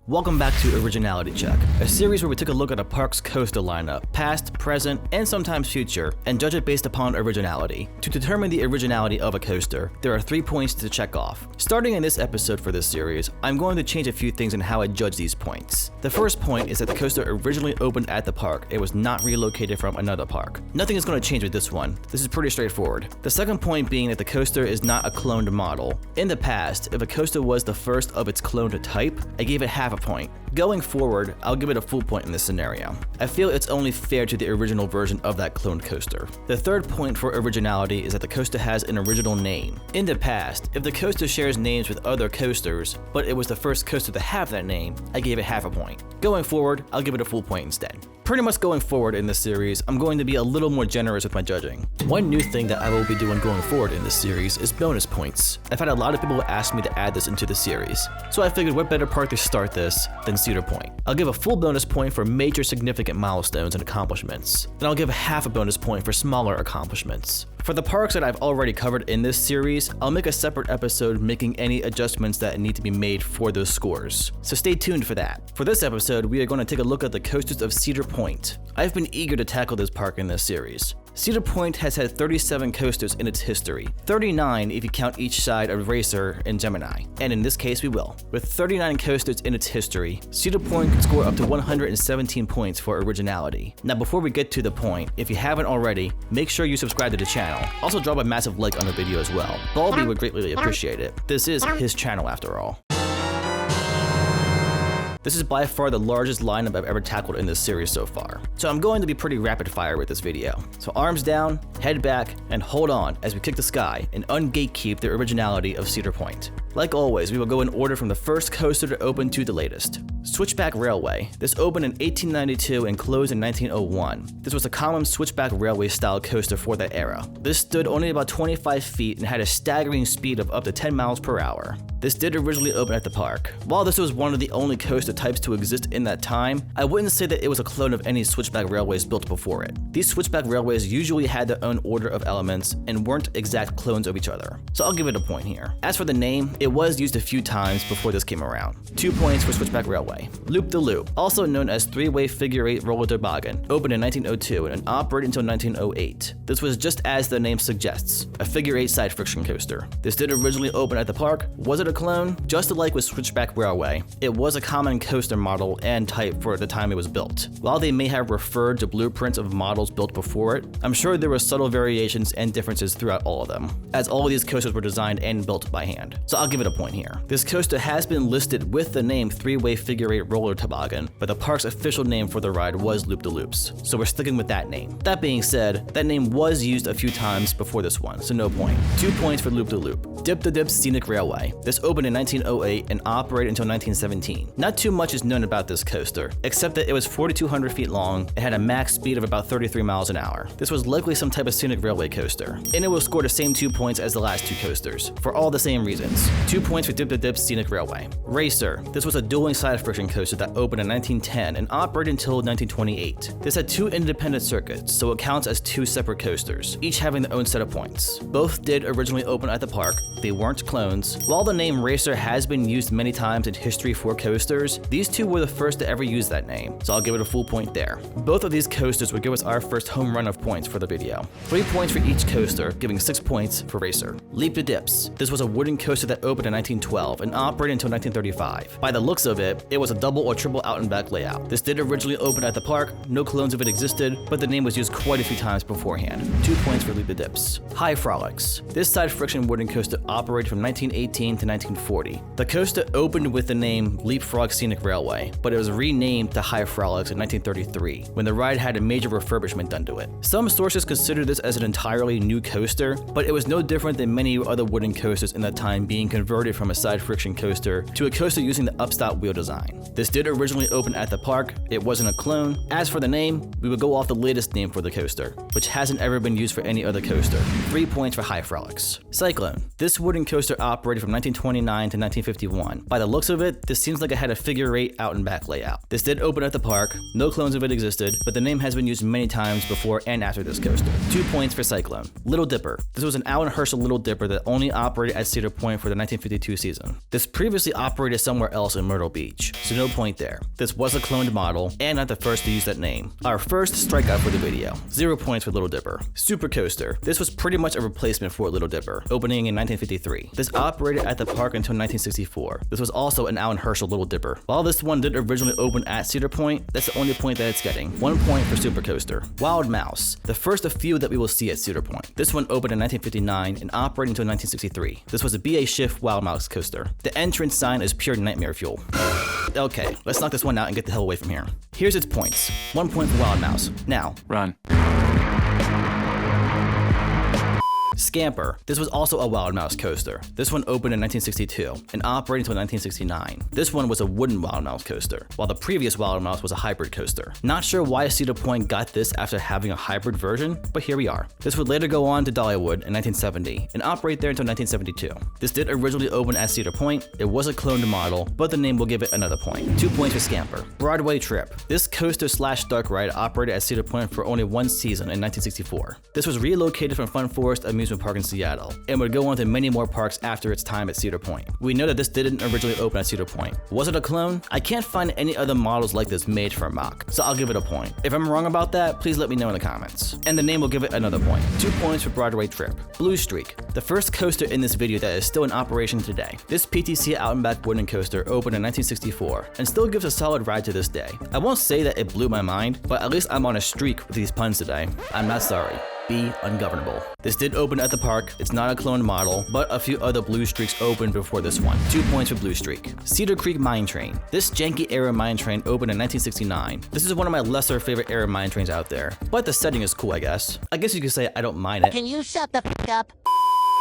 Welcome back to Originality Check, a series where we took a look at a park's coaster lineup, past, present, and sometimes future, and judge it based upon originality. To determine the originality of a coaster, there are 3 points to check off. Starting in this episode for this series, I'm going to change a few things in how I judge these points. The first point is that the coaster originally opened at the park. It was not relocated from another park. Nothing is going to change with this one. This is pretty straightforward. The second point being that the coaster is not a cloned model. In the past, if a coaster was the first of its cloned type, I gave it half a point. Going forward, I'll give it a full point in this scenario. I feel it's only fair to the original version of that cloned coaster. The third point for originality is that the coaster has an original name. In the past, if the coaster shares names with other coasters, but it was the first coaster to have that name, I gave it half a point. Going forward, I'll give it a full point instead. Pretty much going forward in this series, I'm going to be a little more generous with my judging. One new thing that I will be doing going forward in this series is bonus points. I've had a lot of people ask me to add this into the series, so I figured what better park to start this than Cedar Point. I'll give a full bonus point for major significant milestones and accomplishments. Then I'll give half a bonus point for smaller accomplishments. For the parks that I've already covered in this series, I'll make a separate episode making any adjustments that need to be made for those scores. So stay tuned for that. For this episode, we are going to take a look at the coasters of Cedar Point. I've been eager to tackle this park in this series. Cedar Point has had 37 coasters in its history, 39 if you count each side of Racer and Gemini, and in this case we will. With 39 coasters in its history, Cedar Point could score up to 117 points for originality. Now before we get to the point, if you haven't already, make sure you subscribe to the channel. Also drop a massive like on the video as well. Balby would greatly appreciate it. This is his channel after all. This is by far the largest lineup I've ever tackled in this series so far, so I'm going to be pretty rapid fire with this video. So arms down, head back, and hold on as we kick the sky and ungatekeep the originality of Cedar Point. Like always, we will go in order from the first coaster to open to the latest. Switchback Railway. This opened in 1892 and closed in 1901. This was a common switchback railway style coaster for that era. This stood only about 25 feet and had a staggering speed of up to 10 miles per hour. This did originally open at the park. While this was one of the only coaster types to exist in that time, I wouldn't say that it was a clone of any switchback railways built before it. These switchback railways usually had their own order of elements and weren't exact clones of each other, so I'll give it a point here. As for the name, it was used a few times before this came around. 2 points for Switchback Railway. Loop-the-Loop, also known as 3-way figure-8 roller toboggan, opened in 1902 and operated until 1908. This was just as the name suggests, a figure-8 side friction coaster. This did originally open at the park. Was it a clone? Just like with Switchback Railway, it was a common coaster model and type for the time it was built. While they may have referred to blueprints of models built before it, I'm sure there were subtle variations and differences throughout all of them, as all of these coasters were designed and built by hand. So I'll give it a point here. This coaster has been listed with the name 3-way figure-8 roller toboggan, but the park's official name for the ride was Loop-the-Loops, so we're sticking with that name. That being said, that name was used a few times before this one, so no point. 2 points for Loop-the-Loop. Dip-the-Dip Scenic Railway. This opened in 1908 and operated until 1917. Not too much is known about this coaster, except that it was 4,200 feet long and had a max speed of about 33 miles an hour. This was likely some type of scenic railway coaster, and it will score the same 2 points as the last 2 coasters, for all the same reasons. 2 points for Dip-the-Dip Scenic Railway. Racer. This was a dueling side friction coaster that opened in 1910 and operated until 1928. This had 2 independent circuits, so it counts as 2 separate coasters, each having their own set of points. Both did originally open at the park. They weren't clones. While the name Racer has been used many times in history for coasters, these 2 were the first to ever use that name, so I'll give it a full point there. Both of these coasters would give us our first home run of points for the video. 3 points for each coaster, giving 6 points for Racer. Leap the Dips. This was a wooden coaster that opened in 1912 and operated until 1935. By the looks of it, it was a double or triple out and back layout. This did originally open at the park. No clones of it existed, but the name was used quite a few times beforehand. 2 points for Leap the Dips. High Frolics. This side friction wooden coaster operated from 1918 to 1940. The coaster opened with the name Leapfrog Scenic Railway, but it was renamed to High Frolics in 1933, when the ride had a major refurbishment done to it. Some sources consider this as an entirely new coaster, but it was no different than many other wooden coasters in that time being converted from a side friction coaster to a coaster using the upstop wheel design. This did originally open at the park. It wasn't a clone. As for the name, we would go off the latest name for the coaster, which hasn't ever been used for any other coaster. 3 points for High Frolics. Cyclone. This wooden coaster operated from 1920 1929 to 1951. By the looks of it, this seems like it had a figure 8 out and back layout. This did open at the park, no clones of it existed, but the name has been used many times before and after this coaster. 2 points for Cyclone. Little Dipper. This was an Alan Herschel Little Dipper that only operated at Cedar Point for the 1952 season. This previously operated somewhere else in Myrtle Beach, so no point there. This was a cloned model, and not the first to use that name. Our first strikeout for the video. 0 points for Little Dipper. Super Coaster. This was pretty much a replacement for Little Dipper, opening in 1953. This operated at the park until 1964. This was also an Alan Herschel Little Dipper. While this one did originally open at Cedar Point, that's the only point that it's getting. 1 point for Super Coaster. Wild Mouse. The first of few that we will see at Cedar Point. This one opened in 1959 and operated until 1963. This was a BA Shift Wild Mouse coaster. The entrance sign is pure nightmare fuel. Okay, let's knock this one out and get the hell away from here. Here's its points. 1 point for Wild Mouse. Now, run. Scamper. This was also a Wild Mouse coaster. This one opened in 1962 and operated until 1969. This one was a wooden Wild Mouse coaster, while the previous Wild Mouse was a hybrid coaster. Not sure why Cedar Point got this after having a hybrid version, but here we are. This would later go on to Dollywood in 1970 and operate there until 1972. This did originally open at Cedar Point. It was a cloned model, but the name will give it another point. 2 points for Scamper. Broadway Trip. This coaster slash dark ride operated at Cedar Point for only 1 season in 1964. This was relocated from Fun Forest Amusement Park in Seattle, and would go on to many more parks after its time at Cedar Point. We know that this didn't originally open at Cedar Point. Was it a clone? I can't find any other models like this made for mock, so I'll give it a point. If I'm wrong about that, please let me know in the comments. And the name will give it another point. 2 points for Broadway Trip. Blue Streak. The first coaster in this video that is still in operation today. This PTC out and back wooden coaster opened in 1964, and still gives a solid ride to this day. I won't say that it blew my mind, but at least I'm on a streak with these puns today. I'm not sorry. Be ungovernable. This did open at the park. It's not a cloned model, but a few other Blue Streaks opened before this one. 2 points for Blue Streak. Cedar Creek Mine Train. This janky era mine train opened in 1969. This is one of my lesser favorite era mine trains out there, but the setting is cool, I guess. I guess you could say I don't mind it. Can you shut the fuck up?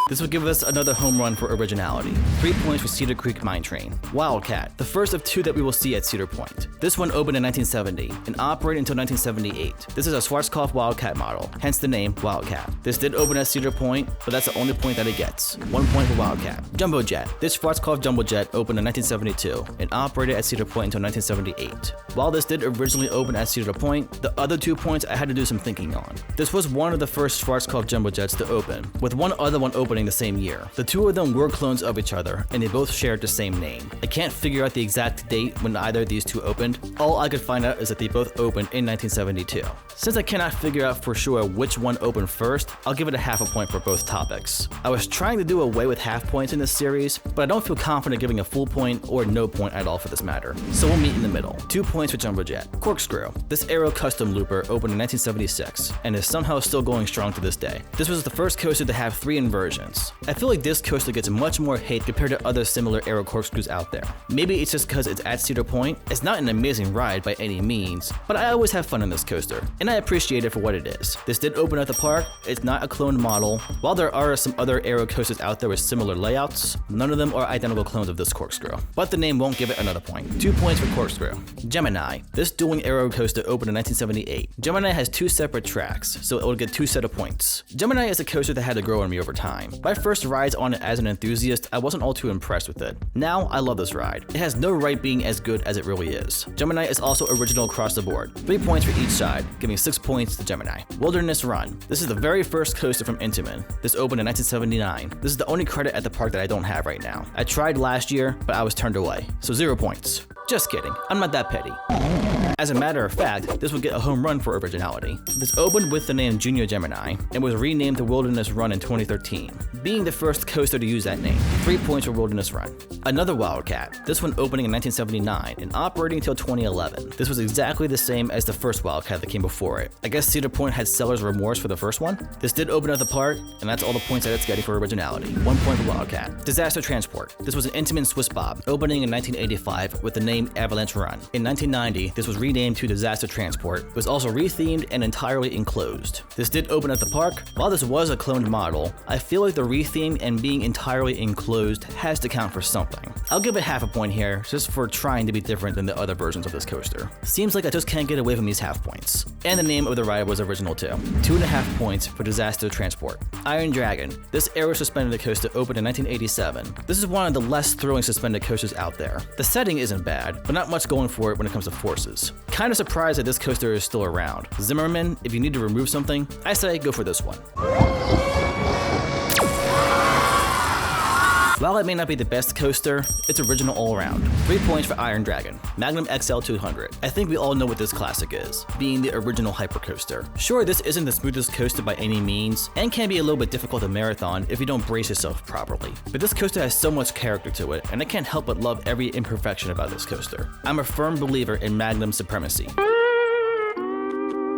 This would give us another home run for originality. 3 points for Cedar Creek Mine Train. Wildcat, the first of 2 that we will see at Cedar Point. This one opened in 1970 and operated until 1978. This is a Schwarzkopf Wildcat model, hence the name Wildcat. This did open at Cedar Point, but that's the only point that it gets. 1 point for Wildcat. Jumbo Jet. This Schwarzkopf Jumbo Jet opened in 1972 and operated at Cedar Point until 1978. While this did originally open at Cedar Point, the other 2 points I had to do some thinking on. This was one of the first Schwarzkopf Jumbo Jets to open, with one other one opening the same year. The 2 of them were clones of each other, and they both shared the same name. I can't figure out the exact date when either of these 2 opened. All I could find out is that they both opened in 1972. Since I cannot figure out for sure which one opened first, I'll give it a half a point for both topics. I was trying to do away with half points in this series, but I don't feel confident giving a full point or no point at all for this matter. So we'll meet in the middle. 2 points for Jumbo Jet. Corkscrew. This Aero Custom Looper opened in 1976 and is somehow still going strong to this day. This was the first coaster to have 3 inversions. I feel like this coaster gets much more hate compared to other similar Aero Corkscrews out there. Maybe it's just because it's at Cedar Point. It's not an amazing ride by any means, but I always have fun in this coaster, and I appreciate it for what it is. This did open at the park. It's not a cloned model. While there are some other Aero coasters out there with similar layouts, none of them are identical clones of this Corkscrew, but the name won't give it another point. 2 points for Corkscrew. Gemini. This dueling Aero coaster opened in 1978. Gemini has 2 separate tracks, so it will get 2 set of points. Gemini is a coaster that had to grow on me over time. My first rides on it as an enthusiast, I wasn't all too impressed with it. Now, I love this ride. It has no right being as good as it really is. Gemini is also original across the board. 3 points for each side, giving 6 points to Gemini. Wilderness Run. This is the very first coaster from Intamin. This opened in 1979. This is the only credit at the park that I don't have right now. I tried last year, but I was turned away, so 0 points. Just kidding, I'm not that petty. As a matter of fact, this would get a home run for originality. This opened with the name Junior Gemini and was renamed to Wilderness Run in 2013, being the first coaster to use that name. 3 points for Wilderness Run. Another Wildcat, this one opening in 1979 and operating until 2011. This was exactly the same as the first Wildcat that came before it. I guess Cedar Point had seller's remorse for the first one. This did open at the park, and that's all the points that it's getting for originality. 1 point for Wildcat. Disaster Transport. This was an Intamin Swiss Bob, opening in 1985 with the name Avalanche Run. In 1990, this was renamed to Disaster Transport. It was also rethemed and entirely enclosed. This did open at the park. While this was a cloned model, I feel like the retheme and being entirely enclosed has to count for something. I'll give it half a point here, just for trying to be different than the other versions of this coaster. Seems like I just can't get away from these half points. And the name of the ride was original too. 2.5 points for Disaster Transport. Iron Dragon. This aero suspended coaster opened in 1987. This is one of the less thrilling suspended coasters out there. The setting isn't bad, but not much going for it when it comes to forces. Kinda surprised that this coaster is still around. Zimmerman, if you need to remove something, I say go for this one. While it may not be the best coaster, it's original all around. 3 points for Iron Dragon. Magnum XL 200. I think we all know what this classic is, being the original hypercoaster. Sure, this isn't the smoothest coaster by any means, and can be a little bit difficult to marathon if you don't brace yourself properly. But this coaster has so much character to it, and I can't help but love every imperfection about this coaster. I'm a firm believer in Magnum supremacy.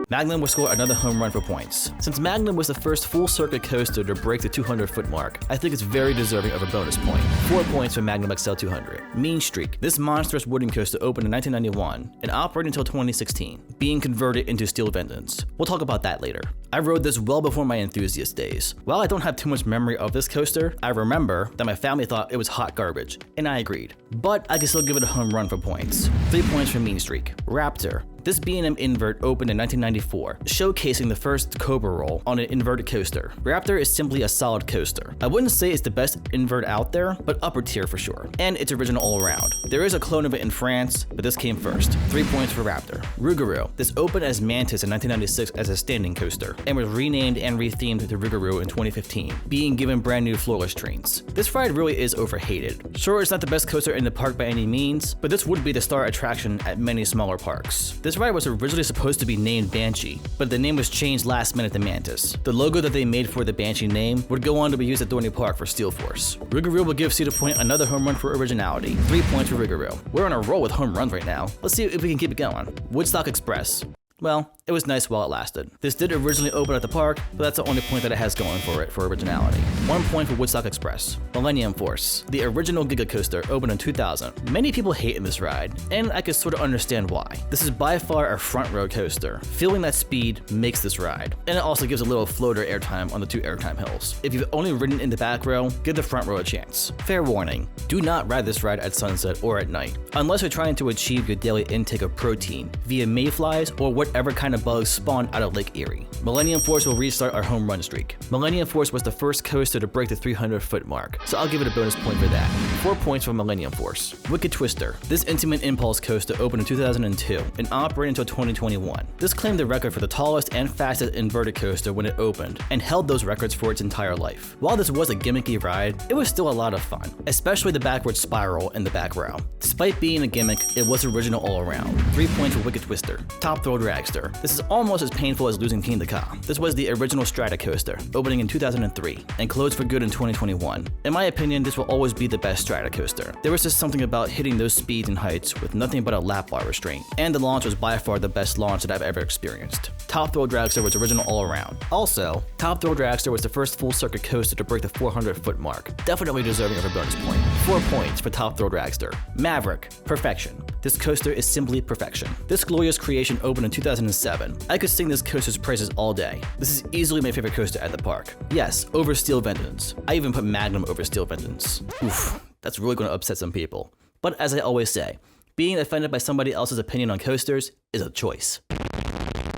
Magnum will score another home run for points. Since Magnum was the first full-circuit coaster to break the 200-foot mark, I think it's very deserving of a bonus point. 4 points for Magnum XL 200. Mean Streak. This monstrous wooden coaster opened in 1991 and operated until 2016, being converted into steel vengeance. We'll talk about that later. I rode this well before my enthusiast days. While I don't have too much memory of this coaster, I remember that my family thought it was hot garbage, and I agreed. But I can still give it a home run for points. 3 points for Mean Streak. Raptor. This B&M invert opened in 1994, showcasing the first Cobra roll on an inverted coaster. Raptor is simply a solid coaster. I wouldn't say it's the best invert out there, but upper tier for sure. And it's original all around. There is a clone of it in France, but this came first. 3 points for Raptor. Rougarou. This opened as Mantis in 1996 as a standing coaster, and was renamed and rethemed to Rougarou in 2015, being given brand new floorless trains. This ride really is overhated. Sure, it's not the best coaster in the park by any means, but this would be the star attraction at many smaller parks. This ride was originally supposed to be named Banshee, but the name was changed last minute to Mantis. The logo that they made for the Banshee name would go on to be used at Dorney Park for Steel Force. Rougarou will give Cedar Point another home run for originality. 3 points for Rougarou. We're on a roll with home runs right now. Let's see if we can keep it going. Woodstock Express. Well, it was nice while it lasted. This did originally open at the park, but that's the only point that it has going for it for originality. 1 point for Woodstock Express. Millennium Force. The original Giga Coaster opened in 2000. Many people hate in this ride, and I can sort of understand why. This is by far a front row coaster. Feeling that speed makes this ride. And it also gives a little floater airtime on the 2 airtime hills. If you've only ridden in the back row, give the front row a chance. Fair warning, do not ride this ride at sunset or at night, unless you're trying to achieve your daily intake of protein via mayflies or whatever kind of bugs spawn out of Lake Erie. Millennium Force will restart our home run streak. Millennium Force was the first coaster to break the 300-foot mark, so I'll give it a bonus point for that. 4 points for Millennium Force. Wicked Twister. This intimate impulse coaster opened in 2002 and operated until 2021. This claimed the record for the tallest and fastest inverted coaster when it opened, and held those records for its entire life. While this was a gimmicky ride, it was still a lot of fun, especially the backward spiral in the back row. Despite being a gimmick, it was original all around. 3 points for Wicked Twister. Top Thrill Dragster. This is almost as painful as losing King Ka. This was the original Strata coaster, opening in 2003, and closed for good in 2021. In my opinion, this will always be the best Strata coaster. There was just something about hitting those speeds and heights with nothing but a lap bar restraint, and the launch was by far the best launch that I've ever experienced. Top Thrill Dragster was original all around. Also, Top Thrill Dragster was the first full-circuit coaster to break the 400-foot mark, definitely deserving of a bonus point. 4 points for Top Thrill Dragster. Maverick. Perfection. This coaster is simply perfection. This glorious creation opened in 2007. I could sing this coaster's praises all day. This is easily my favorite coaster at the park. Yes, over Steel Vengeance. I even put Magnum over Steel Vengeance. Oof, that's really going to upset some people. But as I always say, being offended by somebody else's opinion on coasters is a choice.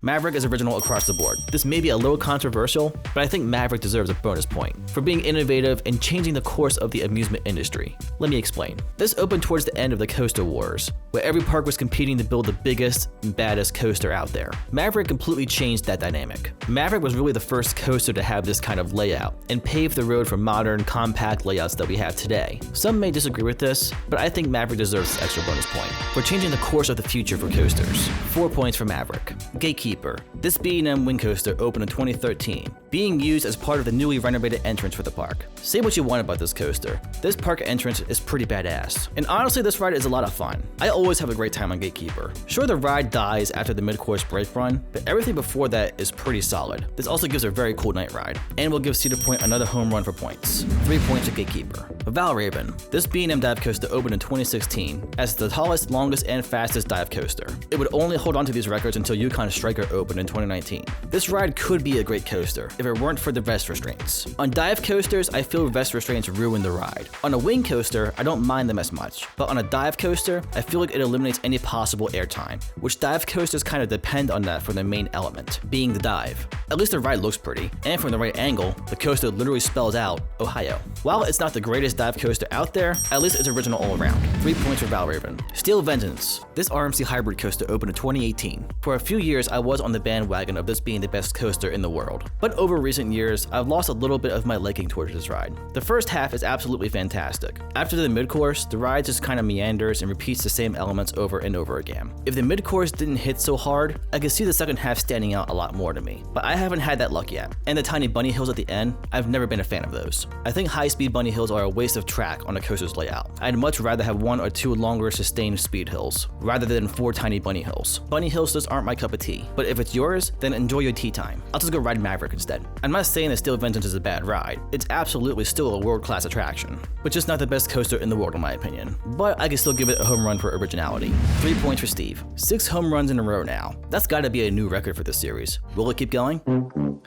Maverick is original across the board. This may be a little controversial, but I think Maverick deserves a bonus point for being innovative and changing the course of the amusement industry. Let me explain. This opened towards the end of the Coaster Wars, where every park was competing to build the biggest and baddest coaster out there. Maverick completely changed that dynamic. Maverick was really the first coaster to have this kind of layout, and paved the road for modern, compact layouts that we have today. Some may disagree with this, but I think Maverick deserves this extra bonus point for changing the course of the future for coasters. 4 points for Maverick. Gatekeeper. This B&M Wind Coaster opened in 2013, being used as part of the newly renovated entrance for the park. Say what you want about this coaster, this park entrance is pretty badass. And honestly, this ride is a lot of fun. I always have a great time on Gatekeeper. Sure, the ride dies after the mid-course brake run, but everything before that is pretty solid. This also gives a very cool night ride, and will give Cedar Point another home run for points. 3 points to Gatekeeper. Valraven. This B&M dive coaster opened in 2016 as the tallest, longest, and fastest dive coaster. It would only hold on to these records until Yukon Striker coaster opened in 2019. This ride could be a great coaster if it weren't for the vest restraints. On dive coasters, I feel vest restraints ruin the ride. On a wing coaster, I don't mind them as much, but on a dive coaster, I feel like it eliminates any possible airtime, which dive coasters kind of depend on that for their main element, being the dive. At least the ride looks pretty, and from the right angle, the coaster literally spells out Ohio. While it's not the greatest dive coaster out there, at least it's original all around. 3 points for Valraven. Steel Vengeance. This RMC hybrid coaster opened in 2018. For a few years, I was on the bandwagon of this being the best coaster in the world, but over recent years, I've lost a little bit of my liking towards this ride. The first half is absolutely fantastic. After the mid-course, the ride just kind of meanders and repeats the same elements over and over again. If the mid-course didn't hit so hard, I could see the second half standing out a lot more to me, but I haven't had that luck yet. And the tiny bunny hills at the end, I've never been a fan of those. I think high-speed bunny hills are a waste of track on a coaster's layout. I'd much rather have 1 or 2 longer sustained speed hills, rather than 4 tiny bunny hills. Bunny hills just aren't my cup of tea, but if it's yours, then enjoy your tea time. I'll just go ride Maverick instead. I'm not saying that Steel Vengeance is a bad ride. It's absolutely still a world-class attraction, but just not the best coaster in the world in my opinion. But I can still give it a home run for originality. 3 points for Steve. 6 home runs in a row now. That's gotta be a new record for this series. Will it keep going?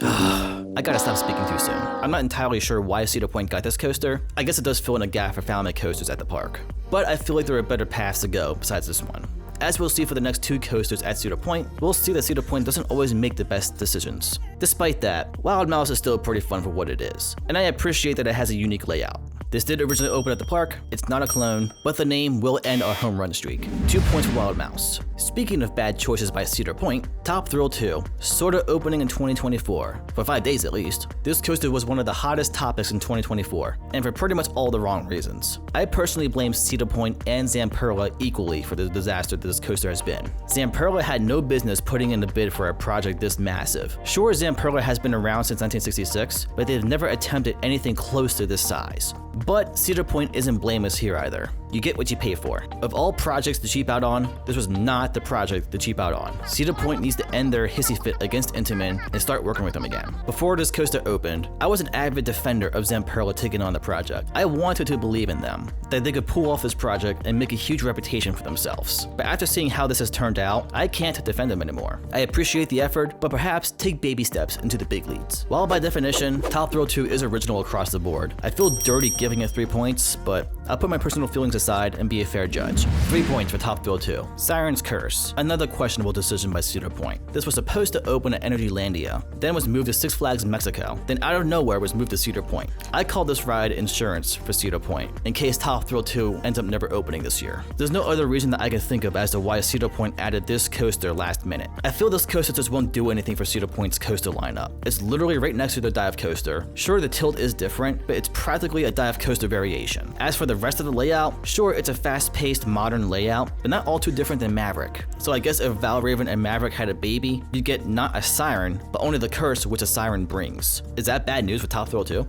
I gotta stop speaking too soon. I'm not entirely sure why Cedar Point got this coaster. I guess it does fill in a gap for family coasters at the park, but I feel like there are better paths to go besides this one. As we'll see for the next 2 coasters at Cedar Point, we'll see that Cedar Point doesn't always make the best decisions. Despite that, Wild Mouse is still pretty fun for what it is, and I appreciate that it has a unique layout. This did originally open at the park, it's not a clone, but the name will end our home run streak. 2 points for Wild Mouse. Speaking of bad choices by Cedar Point, Top Thrill 2, sorta opening in 2024, for 5 days at least. This coaster was one of the hottest topics in 2024, and for pretty much all the wrong reasons. I personally blame Cedar Point and Zamperla equally for the disaster that this coaster has been. Zamperla had no business putting in a bid for a project this massive. Sure, Zamperla has been around since 1966, but they've never attempted anything close to this size. But Cedar Point isn't blameless here either. You get what you pay for. Of all projects to cheap out on, this was not the project to cheap out on. Cedar Point needs to end their hissy fit against Intamin and start working with them again. Before this coaster opened, I was an avid defender of Zamperla taking on the project. I wanted to believe in them, that they could pull off this project and make a huge reputation for themselves. But after seeing how this has turned out, I can't defend them anymore. I appreciate the effort, but perhaps take baby steps into the big leagues. While by definition, Top Thrill 2 is original across the board, I feel dirty giving it 3 points, but I'll put my personal feelings aside and be a fair judge. 3 points for Top Thrill 2. Siren's Curse. Another questionable decision by Cedar Point. This was supposed to open at Energylandia, then was moved to Six Flags Mexico, then out of nowhere was moved to Cedar Point. I call this ride insurance for Cedar Point, in case Top Thrill 2 ends up never opening this year. There's no other reason that I can think of as to why Cedar Point added this coaster last minute. I feel this coaster just won't do anything for Cedar Point's coaster lineup. It's literally right next to the dive coaster. Sure, the tilt is different, but it's practically a dive coaster variation. As for the rest of the layout, sure, it's a fast-paced modern layout, but not all too different than Maverick. So I guess if Valraven and Maverick had a baby, you'd get not a siren, but only the curse which a siren brings. Is that bad news for Top Thrill 2?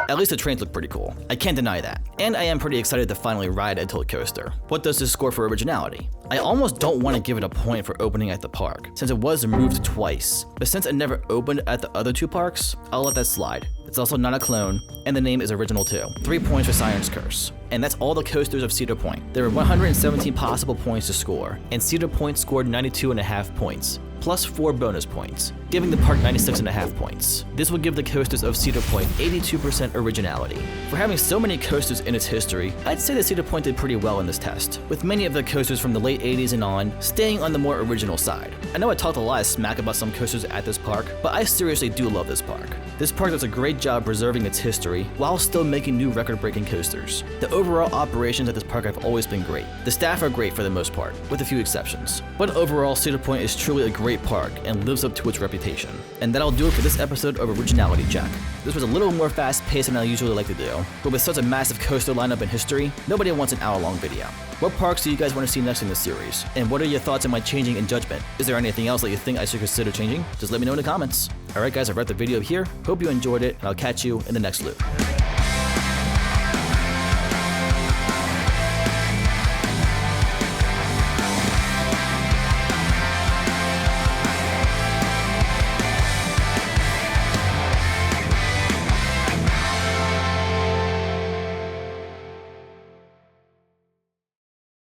At least the trains look pretty cool. I can't deny that. And I am pretty excited to finally ride a tilt coaster. What does this score for originality? I almost don't want to give it a point for opening at the park, since it was moved twice. But since it never opened at the other 2 parks, I'll let that slide. It's also not a clone, and the name is original too. 3 points for Siren's Curse. And that's all the coasters of Cedar Point. There were 117 possible points to score, and Cedar Point scored 92.5 points, plus 4 bonus points, giving the park 96.5 points. This would give the coasters of Cedar Point 82% originality. For having so many coasters in its history, I'd say that Cedar Point did pretty well in this test, with many of the coasters from the late 80s and on staying on the more original side. I know I talked a lot of smack about some coasters at this park, but I seriously do love this park. This park does a great job preserving its history while still making new record-breaking coasters. The overall operations at this park have always been great. The staff are great for the most part, with a few exceptions. But overall, Cedar Point is truly a great park and lives up to its reputation. And that'll do it for this episode of Originality Check. This was a little more fast-paced than I usually like to do, but with such a massive coaster lineup in history, nobody wants an hour-long video. What parks do you guys want to see next in this series? And what are your thoughts on my changing in judgment? Is there anything else that you think I should consider changing? Just let me know in the comments. Alright guys, I've wrapped the video here. Hope you enjoyed it, and I'll catch you in the next loop.